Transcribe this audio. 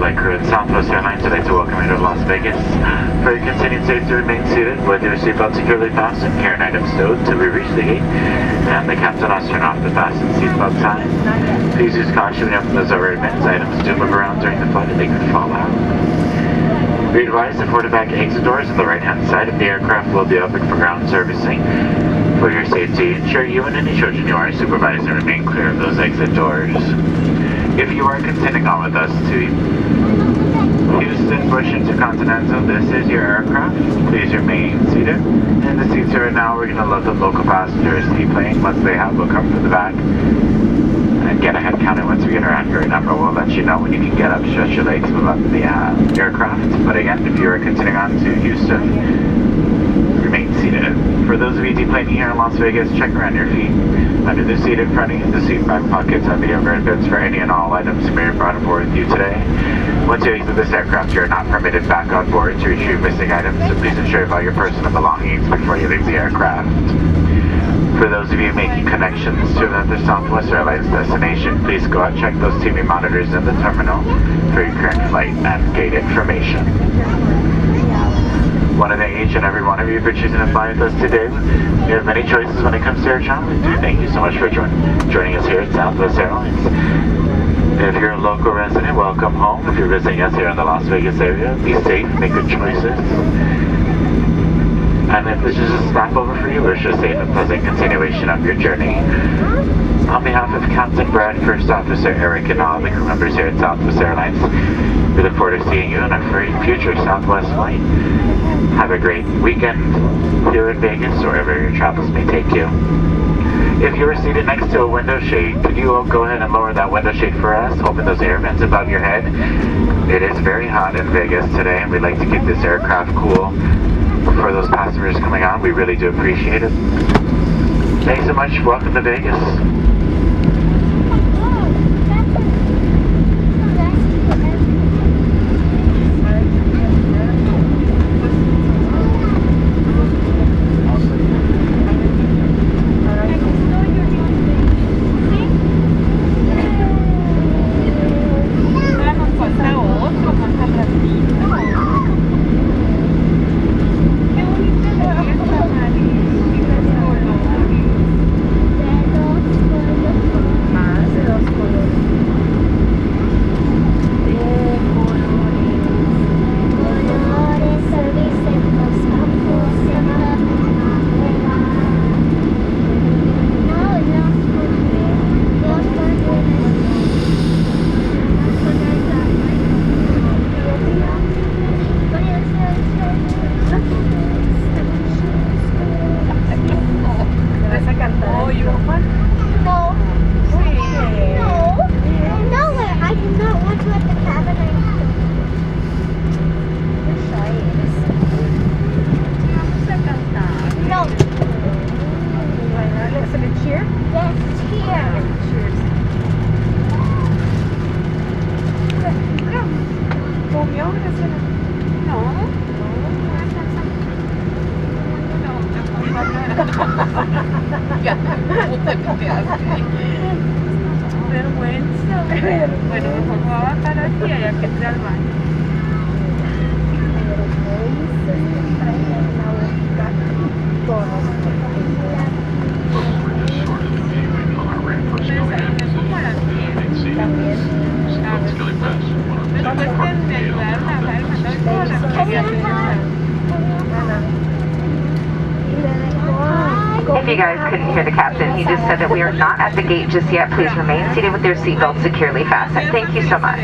flight crew at Southwest Airlines. I'd like to welcome you to Las Vegas. For your continued safety, remain seated with your seatbelt securely fastened, carrying items stowed till we reach the gate, and the captain has turned off the fasten seatbelt sign. Please use caution when you open those overhead bins. Items do move around during the flight and they could fall out. Be advised the forward and back exit doors on the right-hand side of the aircraft will be open for ground servicing. For your safety, ensure you and any children you are supervised and remain clear of those exit doors. If you are continuing on with us to Houston, Bush Intercontinental, this is your aircraft. Please remain seated. In the seats right now, we're going to let the local passengers deplane. Once they have, we'll come from the back and get a head count. And once we get our accurate number, we'll let you know when you can get up, stretch your legs, move up the aircraft. But again, if you are continuing on to Houston, remain seated. For those of you deplaning here in Las Vegas, check around your feet. Under the seat in front of you, the seat back pockets have the overhead bins for any and all items you may have brought aboard with you today. Once you exit this aircraft, you are not permitted back on board to retrieve missing items, so please ensure you have all your personal belongings before you leave the aircraft. For those of you making connections to another Southwest Airlines destination, please go out and check those TV monitors in the terminal for your current flight and gate information. I want to thank each and every one of you for choosing to fly with us today. We have many choices when it comes to air travel. We do thank you so much for joining us here at Southwest Airlines. If you're a local resident, welcome home. If you're visiting us here in the Las Vegas area, be safe, make good choices. And if this is a stopover for you, wish you a safe and pleasant continuation of your journey. On behalf of Captain Brad, First Officer Eric, and all the crew members here at Southwest Airlines, we look forward to seeing you on a future Southwest flight. Have a great weekend here in Vegas, or wherever your travels may take you. If you are seated next to a window shade, could you go ahead and lower that window shade for us? Open those air vents above your head. It is very hot in Vegas today, and we'd like to keep this aircraft cool for those passengers coming on. We really do appreciate it. Thanks so much. Welcome to Vegas. Vergüenza. Bueno, mejor voy a bajar aquí y allá que entre al baño. If you guys couldn't hear the captain, he just said that we are not at the gate just yet. Please remain seated with your seatbelt securely fastened. Thank you so much.